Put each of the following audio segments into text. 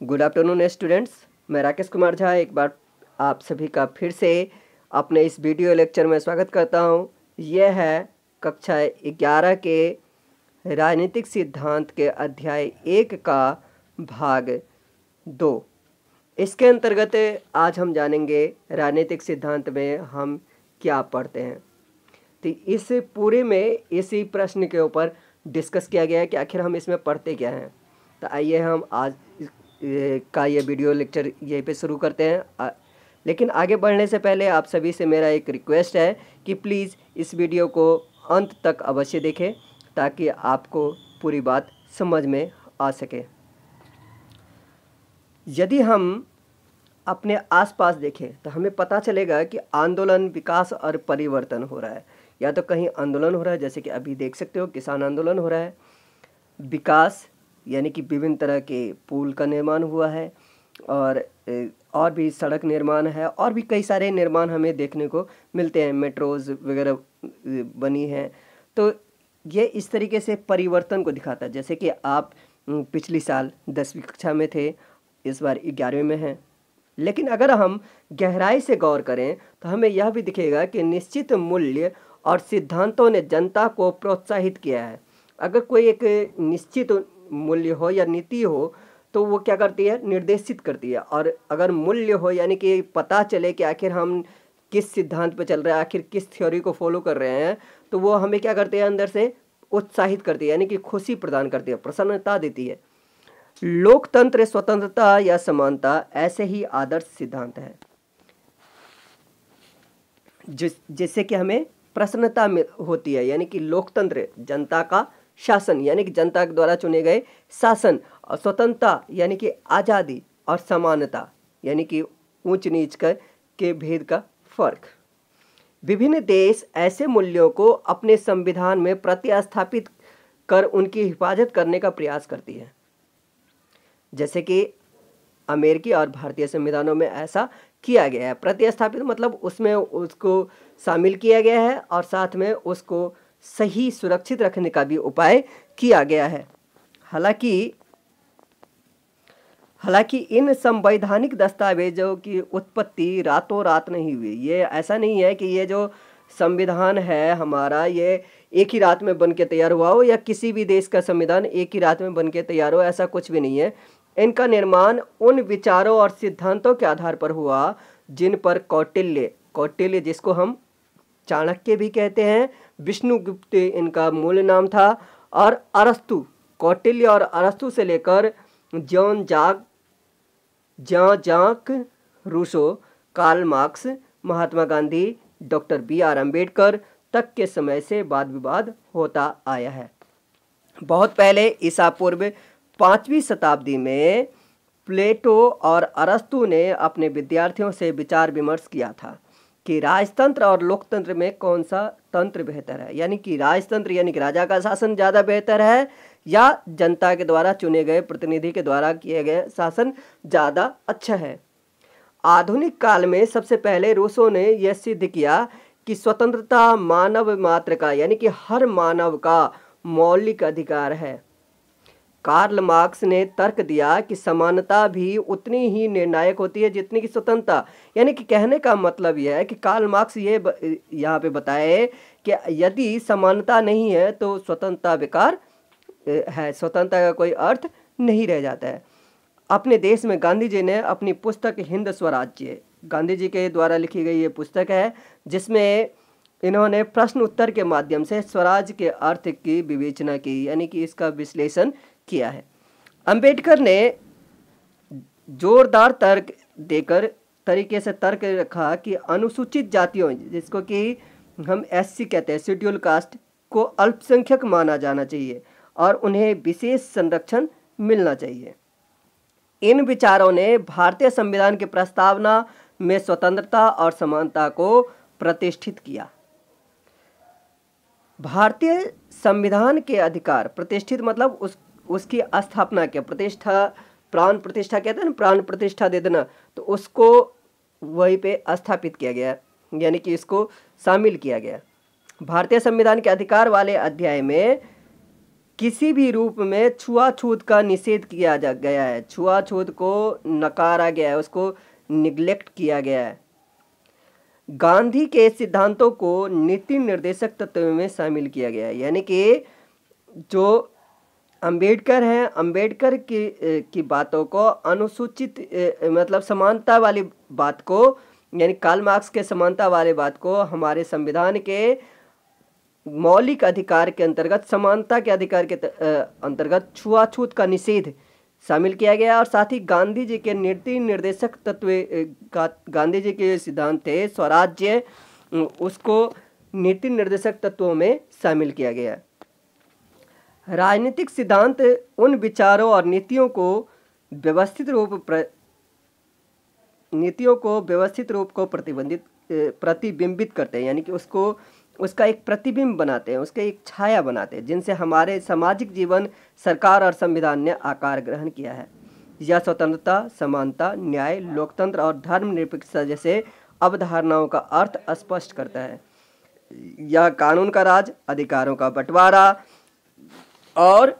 Good afternoon students. मैं राकेश कुमार झा एक बार आप सभी का फिर से अपने इस वीडियो लेक्चर में स्वागत करता हूं। यह है कक्षा 11 के राजनीतिक सिद्धांत के अध्याय 1 का भाग 2। इसके अंतर्गत आज हम जानेंगे राजनीतिक सिद्धांत में हम क्या पढ़ते हैं। तो इस पूरे में इसी प्रश्न के ऊपर डिस्कस किया गया है कि आखिर हम इसमें पढ़ते क्या हैं। तो आइए हम आज का ये वीडियो लेक्चर यहीं पे शुरू करते हैं। लेकिन आगे बढ़ने से पहले आप सभी से मेरा एक रिक्वेस्ट है कि प्लीज़ इस वीडियो को अंत तक अवश्य देखें ताकि आपको पूरी बात समझ में आ सके। यदि हम अपने आसपास देखें तो हमें पता चलेगा कि आंदोलन, विकास और परिवर्तन हो रहा है। या तो कहीं आंदोलन हो रहा है, जैसे कि अभी देख सकते हो किसान आंदोलन हो रहा है। विकास यानी कि विभिन्न तरह के पुल का निर्माण हुआ है और भी सड़क निर्माण है और भी कई सारे निर्माण हमें देखने को मिलते हैं, मेट्रोज वगैरह बनी हैं। तो ये इस तरीके से परिवर्तन को दिखाता है। जैसे कि आप पिछली साल 10वीं कक्षा में थे, इस बार 11वीं में हैं। लेकिन अगर हम गहराई से गौर करें तो हमें यह भी दिखेगा कि निश्चित मूल्य और सिद्धांतों ने जनता को प्रोत्साहित किया है। अगर कोई एक निश्चित मूल्य हो या नीति हो तो वो क्या करती है, निर्देशित करती है। और अगर मूल्य हो यानी कि पता चले कि आखिर हम किस सिद्धांत पे चल रहे हैं, आखिर किस थ्योरी को फॉलो कर रहे हैं, तो वो हमें क्या करती है, अंदर से उत्साहित करती है, यानी कि खुशी प्रदान करती है, प्रसन्नता देती है। लोकतंत्र, स्वतंत्रता या समानता ऐसे ही आदर्श सिद्धांत है जिससे कि हमें प्रसन्नता होती है। यानी कि लोकतंत्र जनता का शासन यानी कि जनता के द्वारा चुने गए शासन, और स्वतंत्रता यानी कि आज़ादी, और समानता यानी कि ऊंच नीच के भेद का फर्क। विभिन्न देश ऐसे मूल्यों को अपने संविधान में प्रतिस्थापित कर उनकी हिफाजत करने का प्रयास करती है। जैसे कि अमेरिकी और भारतीय संविधानों में ऐसा किया गया है। प्रतिस्थापित मतलब उसमें उसको शामिल किया गया है और साथ में उसको सही सुरक्षित रखने का भी उपाय किया गया है। हालांकि इन संवैधानिक दस्तावेजों की उत्पत्ति रातों रात नहीं हुई। ये ऐसा नहीं है कि ये जो संविधान है हमारा, ये एक ही रात में बन के तैयार हुआ हो, या किसी भी देश का संविधान एक ही रात में बन के तैयार हो, ऐसा कुछ भी नहीं है। इनका निर्माण उन विचारों और सिद्धांतों के आधार पर हुआ जिन पर कौटिल्य जिसको हम चाणक्य भी कहते हैं, विष्णुगुप्त इनका मूल नाम था, और अरस्तु, कौटिल्य और अरस्तु से लेकर जॉन जाक Rousseau, Karl Marx, Mahatma Gandhi, doctor B.R. Ambedkar तक के समय से वाद विवाद होता आया है। बहुत पहले ईसा पूर्व 5वीं शताब्दी में प्लेटो और अरस्तु ने अपने विद्यार्थियों से विचार विमर्श किया था कि राजतंत्र और लोकतंत्र में कौन सा तंत्र बेहतर है। यानी कि राजतंत्र यानी कि राजा का शासन ज़्यादा बेहतर है या जनता के द्वारा चुने गए प्रतिनिधि के द्वारा किए गए शासन ज़्यादा अच्छा है। आधुनिक काल में सबसे पहले रूसो ने यह सिद्ध किया कि स्वतंत्रता मानव मात्र का यानी कि हर मानव का मौलिक अधिकार है। कार्ल मार्क्स ने तर्क दिया कि समानता भी उतनी ही निर्णायक होती है जितनी कि स्वतंत्रता। यानी कि कहने का मतलब यह है कि कार्ल मार्क्स ये यहाँ पे बताए कि यदि समानता नहीं है तो स्वतंत्रता बेकार है, स्वतंत्रता का कोई अर्थ नहीं रह जाता है। अपने देश में गांधी जी ने अपनी पुस्तक हिंद स्वराज्य, गांधी जी के द्वारा लिखी गई ये पुस्तक है जिसमें इन्होंने प्रश्न उत्तर के माध्यम से स्वराज के अर्थ की विवेचना की, यानी कि इसका विश्लेषण किया है। अंबेडकर ने जोरदार तरीके से तर्क रखा कि अनुसूचित जातियों, जिसको कि हम SC कहते हैं, शेड्यूल कास्ट, को अल्पसंख्यक माना जाना चाहिए और उन्हें विशेष संरक्षण मिलना चाहिए। इन विचारों ने भारतीय संविधान की प्रस्तावना में स्वतंत्रता और समानता को प्रतिष्ठित किया। भारतीय संविधान के अधिकार, प्रतिष्ठित मतलब उसकी स्थापना किया। प्रतिष्ठा, प्राण प्रतिष्ठा कहते हैं ना, प्राण प्रतिष्ठा दे देना, तो उसको वहीं पे स्थापित किया गया, यानी कि इसको शामिल किया गया। भारतीय संविधान के अधिकार वाले अध्याय में किसी भी रूप में छुआछूत का निषेध किया जा गया है, छुआछूत को नकारा गया है, उसको निग्लेक्ट किया गया है। गांधी के सिद्धांतों को नीति निर्देशक तत्व में शामिल किया गया है, यानी कि जो अंबेडकर हैं, अंबेडकर की बातों को अनुसूचित मतलब समानता वाली बात को, यानी कार्ल मार्क्स के समानता वाली बात को हमारे संविधान के मौलिक अधिकार के अंतर्गत, समानता के अधिकार के अंतर्गत छुआछूत का निषेध शामिल किया गया। और साथ ही गांधी जी के नीति निर्देशक तत्व गांधी जी के सिद्धांत थे स्वराज्य, उसको नीति निर्देशक तत्वों में शामिल किया गया। राजनीतिक सिद्धांत उन विचारों और नीतियों को व्यवस्थित रूप को प्रतिबिंबित करते हैं, यानी कि उसका एक प्रतिबिंब बनाते हैं, उसके एक छाया बनाते हैं, जिनसे हमारे सामाजिक जीवन, सरकार और संविधान ने आकार ग्रहण किया है। यह स्वतंत्रता, समानता, न्याय, लोकतंत्र और धर्मनिरपेक्षता जैसे अवधारणाओं का अर्थ स्पष्ट करता है। यह कानून का राज, अधिकारों का बंटवारा और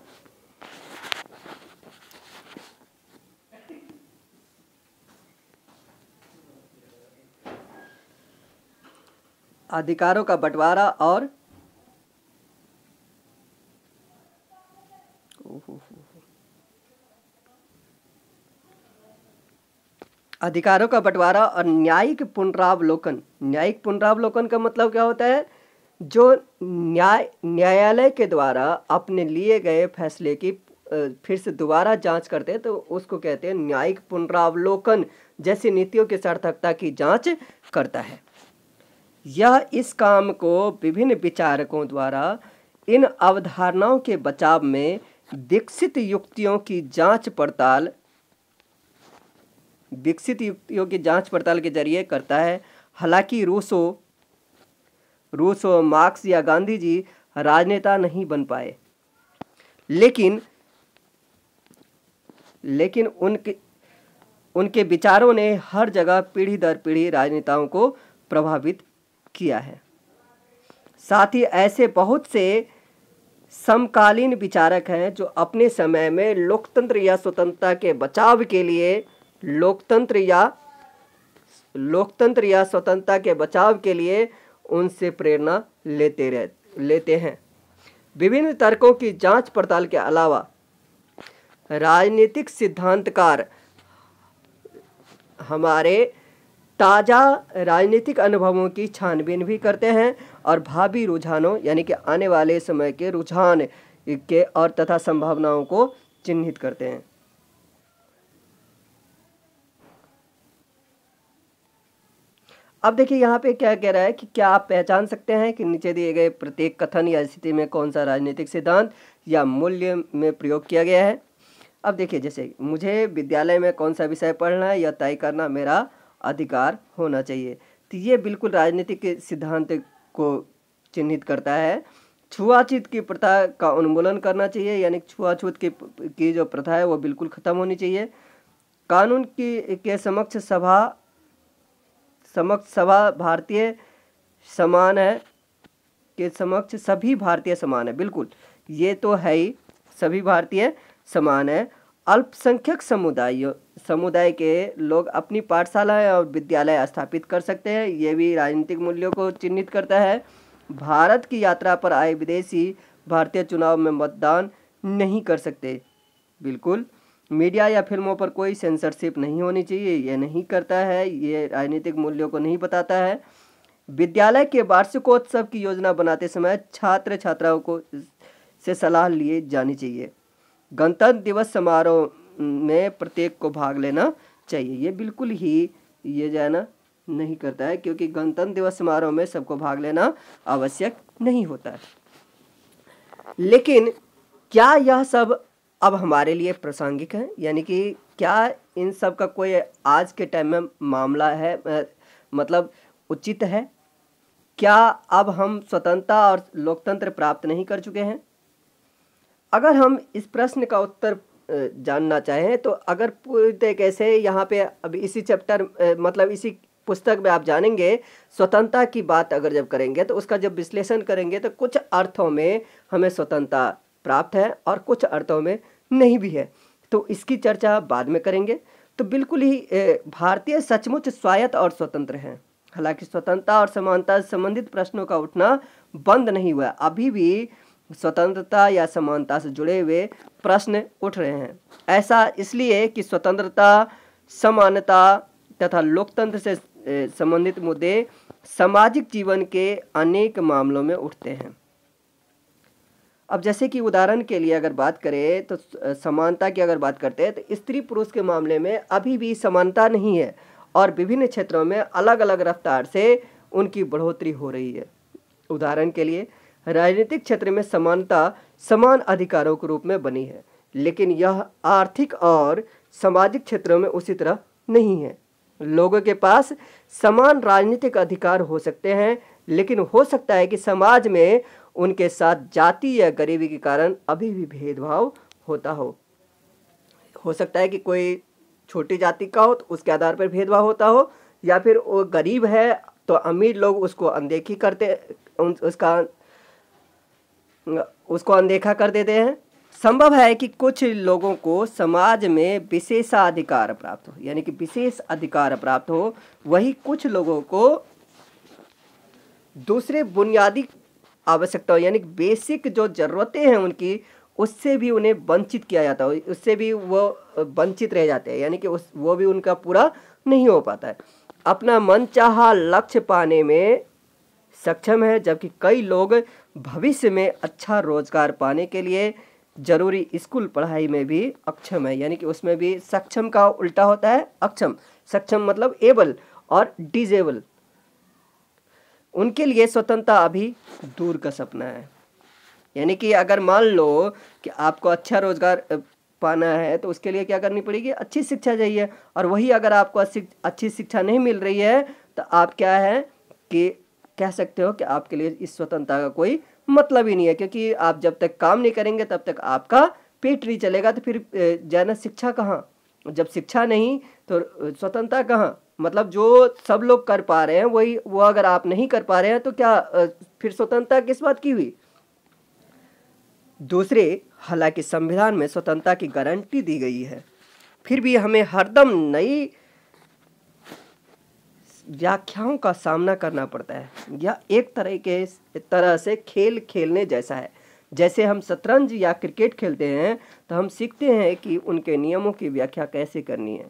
अधिकारों का बंटवारा और न्यायिक पुनरावलोकन। न्यायिक पुनरावलोकन का मतलब क्या होता है? जो न्यायालय के द्वारा अपने लिए गए फैसले की फिर से दोबारा जांच करते हैं, तो उसको कहते हैं न्यायिक पुनरावलोकन, जैसी नीतियों की सार्थकता की जांच करता है। यह इस काम को विभिन्न विचारकों द्वारा इन अवधारणाओं के बचाव में विकसित युक्तियों की जांच पड़ताल के जरिए करता है। हालांकि रूसो, मार्क्स या गांधी जी राजनेता नहीं बन पाए, लेकिन उनके विचारों ने हर जगह पीढ़ी दर पीढ़ी राजनेताओं को प्रभावित किया है। साथ ही ऐसे बहुत से समकालीन विचारक हैं जो अपने समय में लोकतंत्र या स्वतंत्रता के बचाव के लिए उनसे प्रेरणा लेते हैं। विभिन्न तर्कों की जांच पड़ताल के अलावा राजनीतिक सिद्धांतकार हमारे ताज़ा राजनीतिक अनुभवों की छानबीन भी करते हैं और भावी रुझानों, यानी कि आने वाले समय के रुझान के और तथा संभावनाओं को चिन्हित करते हैं। अब देखिए यहाँ पे क्या कह रहा है कि क्या आप पहचान सकते हैं कि नीचे दिए गए प्रत्येक कथन या स्थिति में कौन सा राजनीतिक सिद्धांत या मूल्य में प्रयोग किया गया है। अब देखिए, जैसे मुझे विद्यालय में कौन सा विषय पढ़ना है यह तय करना मेरा अधिकार होना चाहिए, तो ये बिल्कुल राजनीतिक सिद्धांत को चिन्हित करता है। छुआछूत की प्रथा का उन्मूलन करना चाहिए, यानी छुआछूत की जो प्रथा है वो बिल्कुल ख़त्म होनी चाहिए। कानून के समक्ष सभा भारतीय समान है, के समक्ष सभी भारतीय समान है, बिल्कुल ये तो है ही, सभी भारतीय समान है। अल्पसंख्यक समुदाय के लोग अपनी पाठशालाएं और विद्यालय स्थापित कर सकते हैं, ये भी राजनीतिक मूल्यों को चिन्हित करता है। भारत की यात्रा पर आए विदेशी भारतीय चुनाव में मतदान नहीं कर सकते, बिल्कुल। मीडिया या फिल्मों पर कोई सेंसरशिप नहीं होनी चाहिए, ये नहीं करता है, ये राजनीतिक मूल्यों को नहीं बताता है। विद्यालय के वार्षिकोत्सव की योजना बनाते समय छात्र छात्राओं को से सलाह लिए जानी चाहिए। गणतंत्र दिवस समारोह में प्रत्येक को भाग लेना चाहिए, ये बिल्कुल ही ये जो है ना नहीं करता है, क्योंकि गणतंत्र दिवस समारोह में सबको भाग लेना आवश्यक नहीं होता है। लेकिन क्या यह सब अब हमारे लिए प्रासंगिक है, यानी कि क्या इन सब का कोई आज के टाइम में मामला है, मतलब उचित है? क्या अब हम स्वतंत्रता और लोकतंत्र प्राप्त नहीं कर चुके हैं? अगर हम इस प्रश्न का उत्तर जानना चाहें तो अगर पूरी तरीके से यहाँ पे अब इसी चैप्टर मतलब इसी पुस्तक में आप जानेंगे, स्वतंत्रता की बात अगर जब करेंगे तो उसका जब विश्लेषण करेंगे तो कुछ अर्थों में हमें स्वतंत्रता प्राप्त है और कुछ अर्थों में नहीं भी है। तो इसकी चर्चा बाद में करेंगे। तो बिल्कुल ही भारतीय सचमुच स्वायत्त और स्वतंत्र हैं। हालांकि स्वतंत्रता और समानता से संबंधित प्रश्नों का उठना बंद नहीं हुआ, अभी भी स्वतंत्रता या समानता से जुड़े हुए प्रश्न उठ रहे हैं। ऐसा इसलिए कि स्वतंत्रता, समानता तथा लोकतंत्र से संबंधित मुद्दे सामाजिक जीवन के अनेक मामलों में उठते हैं। अब जैसे कि उदाहरण के लिए अगर बात करें तो समानता की अगर बात करते हैं तो स्त्री पुरुष के मामले में अभी भी समानता नहीं है और विभिन्न क्षेत्रों में अलग अलग रफ्तार से उनकी बढ़ोतरी हो रही है। उदाहरण के लिए राजनीतिक क्षेत्र में समानता समान अधिकारों के रूप में बनी है, लेकिन यह आर्थिक और सामाजिक क्षेत्रों में उसी तरह नहीं है। लोगों के पास समान राजनीतिक अधिकार हो सकते हैं, लेकिन हो सकता है कि समाज में उनके साथ जाति या गरीबी के कारण अभी भी भेदभाव होता हो सकता है कि कोई छोटी जाति का हो तो उसके आधार पर भेदभाव होता हो, या फिर वो गरीब है तो अमीर लोग उसको अनदेखी करते उसको अनदेखा कर देते हैं। संभव है कि कुछ लोगों को समाज में विशेषाधिकार प्राप्त हो, यानी कि विशेष अधिकार प्राप्त हो, वही कुछ लोगों को दूसरे बुनियादी आवश्यकताओं यानी बेसिक जो ज़रूरतें हैं उनकी, उससे भी उन्हें वंचित किया जाता है, उससे भी वो वंचित रह जाते हैं, यानी कि वो भी उनका पूरा नहीं हो पाता है। अपना मनचाहा लक्ष्य पाने में सक्षम है, जबकि कई लोग भविष्य में अच्छा रोजगार पाने के लिए जरूरी स्कूल पढ़ाई में भी अक्षम है, यानी कि उसमें भी सक्षम का उल्टा होता है अक्षम। सक्षम मतलब एबल और डिजेबल। उनके लिए स्वतंत्रता अभी दूर का सपना है। यानी कि अगर मान लो कि आपको अच्छा रोजगार पाना है तो उसके लिए क्या करनी पड़ेगी, अच्छी शिक्षा चाहिए, और वही अगर आपको अच्छी शिक्षा नहीं मिल रही है तो आप क्या है कि कह सकते हो कि आपके लिए इस स्वतंत्रता का कोई मतलब ही नहीं है, क्योंकि आप जब तक काम नहीं करेंगे तब तक आपका पेट नहीं चलेगा। तो फिर जाना शिक्षा कहाँ, जब शिक्षा नहीं तो स्वतंत्रता कहाँ। मतलब जो सब लोग कर पा रहे हैं वही वो अगर आप नहीं कर पा रहे हैं तो क्या फिर स्वतंत्रता किस बात की हुई। दूसरे, हालांकि संविधान में स्वतंत्रता की गारंटी दी गई है, फिर भी हमें हरदम नई व्याख्याओं का सामना करना पड़ता है। यह एक तरह से खेल खेलने जैसा है। जैसे हम शतरंज या क्रिकेट खेलते हैं तो हम सीखते हैं कि उनके नियमों की व्याख्या कैसे करनी है।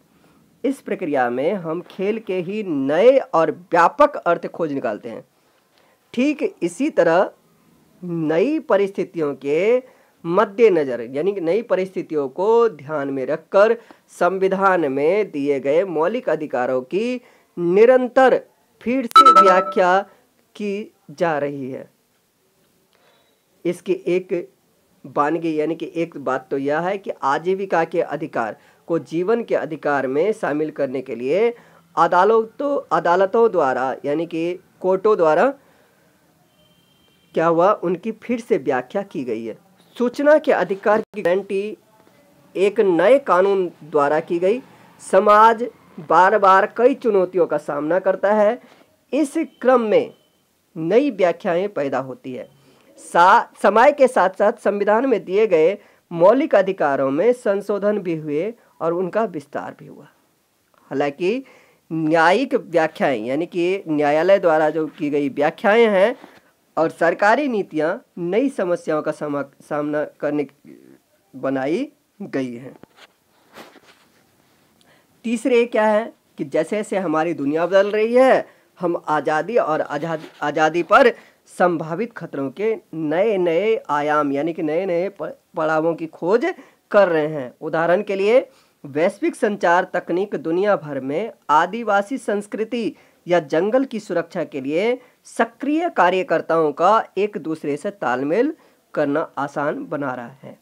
इस प्रक्रिया में हम खेल के ही नए और व्यापक अर्थ खोज निकालते हैं। ठीक इसी तरह नई परिस्थितियों के मद्देनजर, यानी कि नई परिस्थितियों को ध्यान में रखकर संविधान में दिए गए मौलिक अधिकारों की निरंतर फिर से व्याख्या की जा रही है। इसकी एक वानगी यानी कि एक बात तो यह है कि आजीविका के अधिकार को जीवन के अधिकार में शामिल करने के लिए अदालतों द्वारा यानी कि कोर्टों द्वारा क्या हुआ, उनकी फिर से व्याख्या की गई है। सूचना के अधिकार की गारंटी एक नए कानून द्वारा की गई। समाज बार बार कई चुनौतियों का सामना करता है। इस क्रम में नई व्याख्याएं पैदा होती है। समय के साथ साथ संविधान में दिए गए मौलिक अधिकारों में संशोधन भी हुए और उनका विस्तार भी हुआ। हालांकि न्यायिक व्याख्याएं यानी कि न्यायालय द्वारा जो की गई व्याख्याएं हैं और सरकारी नीतियां नई समस्याओं का सामना करने बनाई गई हैं। तीसरे क्या है कि जैसे जैसे हमारी दुनिया बदल रही है, हम आज़ादी और आज़ादी पर संभावित खतरों के नए नए आयाम यानी कि नए नए पड़ावों की खोज कर रहे हैं। उदाहरण के लिए वैश्विक संचार तकनीक दुनिया भर में आदिवासी संस्कृति या जंगल की सुरक्षा के लिए सक्रिय कार्यकर्ताओं का एक दूसरे से तालमेल करना आसान बना रहा है।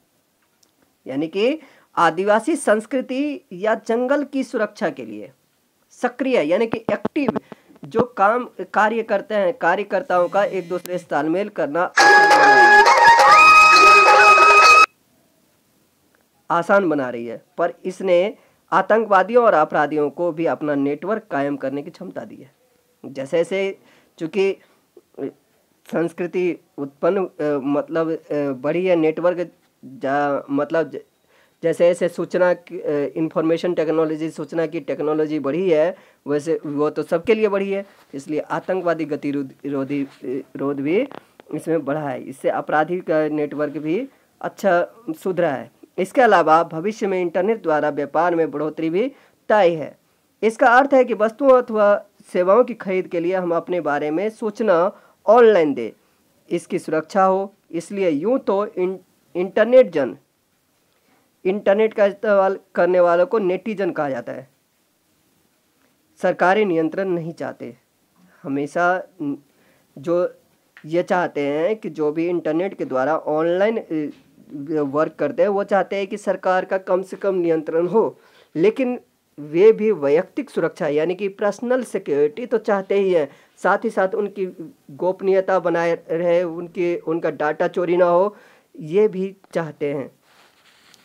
यानी कि आदिवासी संस्कृति या जंगल की सुरक्षा के लिए सक्रिय यानी कि एक्टिव जो कार्य करते हैं, कार्यकर्ताओं का एक दूसरे से तालमेल करना आसान बना रही है। पर इसने आतंकवादियों और अपराधियों को भी अपना नेटवर्क कायम करने की क्षमता दी है। जैसे जैसे चूंकि संस्कृति उत्पन्न बढ़ी है, नेटवर्क मतलब जैसे जैसे सूचना इंफॉर्मेशन टेक्नोलॉजी, सूचना की टेक्नोलॉजी बढ़ी है, वैसे वो तो सबके लिए बढ़ी है, इसलिए आतंकवादी गतिरोध भी इसमें बढ़ा है। इससे आपराधिक नेटवर्क भी अच्छा सुधरा है। इसके अलावा भविष्य में इंटरनेट द्वारा व्यापार में बढ़ोतरी भी तय है। इसका अर्थ है कि वस्तुओं अथवा सेवाओं की खरीद के लिए हम अपने बारे में सूचना ऑनलाइन दें, इसकी सुरक्षा हो। इसलिए यूँ तो इंटरनेट का इस्तेमाल करने वालों को नेटिजन कहा जाता है। सरकारी नियंत्रण नहीं चाहते, हमेशा जो ये चाहते हैं कि जो भी इंटरनेट के द्वारा ऑनलाइन वर्क करते हैं वो चाहते हैं कि सरकार का कम से कम नियंत्रण हो, लेकिन वे भी वैयक्तिक सुरक्षा यानी कि पर्सनल सिक्योरिटी तो चाहते ही हैं, साथ ही साथ उनकी गोपनीयता बनाए रहे, उनका डाटा चोरी ना हो, ये भी चाहते हैं।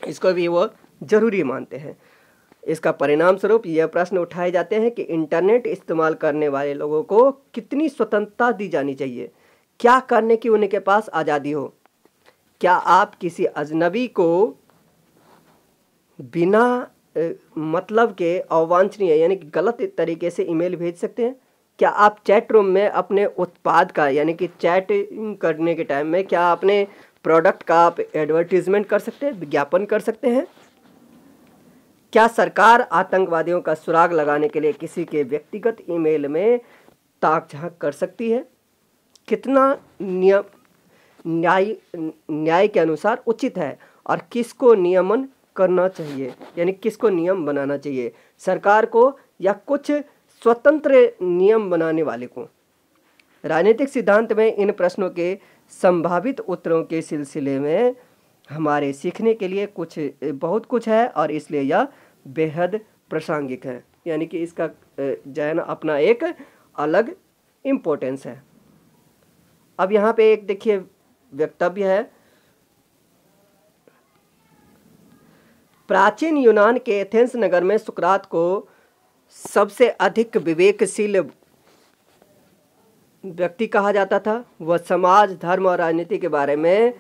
इसको भी वो ज़रूरी मानते हैं। इसका परिणाम स्वरूप यह प्रश्न उठाए जाते हैं कि इंटरनेट इस्तेमाल करने वाले लोगों को कितनी स्वतंत्रता दी जानी चाहिए, क्या करने की उनके पास आज़ादी हो। क्या आप किसी अजनबी को बिना मतलब के अवांछनीय यानी कि गलत तरीके से ईमेल भेज सकते हैं? क्या आप चैट रूम में अपने उत्पाद का यानी कि चैटिंग करने के टाइम में क्या अपने प्रोडक्ट का आप एडवर्टीजमेंट कर सकते हैं, विज्ञापन कर सकते हैं? क्या सरकार आतंकवादियों का सुराग लगाने के लिए किसी के व्यक्तिगत ईमेल में ताक झांक कर सकती है? कितना न्याय के अनुसार उचित है और किसको नियमन करना चाहिए यानी किसको नियम बनाना चाहिए, सरकार को या कुछ स्वतंत्र नियम बनाने वाले को? राजनीतिक सिद्धांत में इन प्रश्नों के संभावित उत्तरों के सिलसिले में हमारे सीखने के लिए बहुत कुछ है और इसलिए यह बेहद प्रासंगिक है, यानी कि इसका जैन अपना एक अलग इम्पोर्टेंस है। अब यहाँ पे एक देखिए वक्तव्य है, प्राचीन यूनान के एथेंस नगर में सुकरात को सबसे अधिक विवेकशील व्यक्ति कहा जाता था। वह समाज, धर्म और राजनीति के बारे में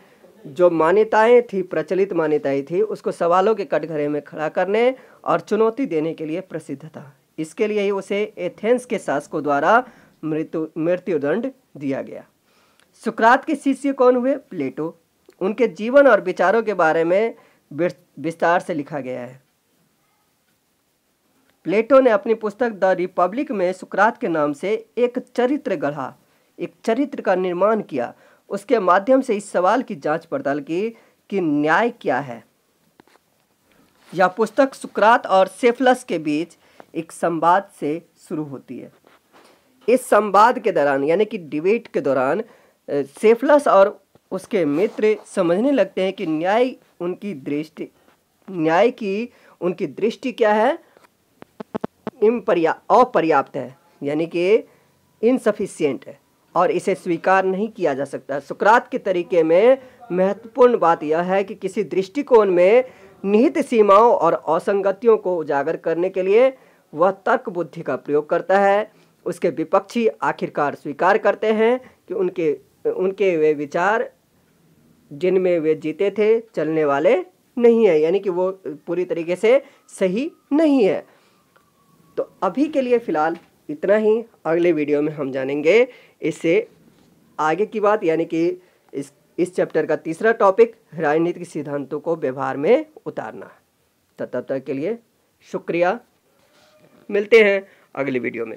जो मान्यताएं थी, प्रचलित मान्यताएं थी, उसको सवालों के कटघरे में खड़ा करने और चुनौती देने के लिए प्रसिद्ध था। इसके लिए ही उसे एथेंस के शासकों द्वारा मृत्युदंड दिया गया। सुकरात के शिष्य कौन हुए? प्लेटो। उनके जीवन और विचारों के बारे में विस्तार से लिखा गया है। प्लेटो ने अपनी पुस्तक द रिपब्लिक में सुकरात के नाम से एक चरित्र गढ़ा, एक चरित्र का निर्माण किया। उसके माध्यम से इस सवाल की जांच पड़ताल की कि न्याय क्या है। यह पुस्तक सुकरात और सेफलस के बीच एक संवाद से शुरू होती है। इस संवाद के दौरान यानी कि डिबेट के दौरान सेफलस और उसके मित्र समझने लगते हैं कि न्याय की उनकी दृष्टि क्या है? अपर्याप्त है, यानी कि इनसफिशिएंट है और इसे स्वीकार नहीं किया जा सकता। सुकरात के तरीके में महत्वपूर्ण बात यह है कि किसी दृष्टिकोण में निहित सीमाओं और असंगतियों को उजागर करने के लिए वह तर्क बुद्धि का प्रयोग करता है। उसके विपक्षी आखिरकार स्वीकार करते हैं कि उनके वे विचार जिनमें वे जीते थे चलने वाले नहीं है, यानी कि वो पूरी तरीके से सही नहीं है। तो अभी के लिए फ़िलहाल इतना ही। अगले वीडियो में हम जानेंगे इससे आगे की बात, यानी कि इस चैप्टर का तीसरा टॉपिक राजनीतिक सिद्धांतों को व्यवहार में उतारना। तब तक के लिए शुक्रिया, मिलते हैं अगले वीडियो में।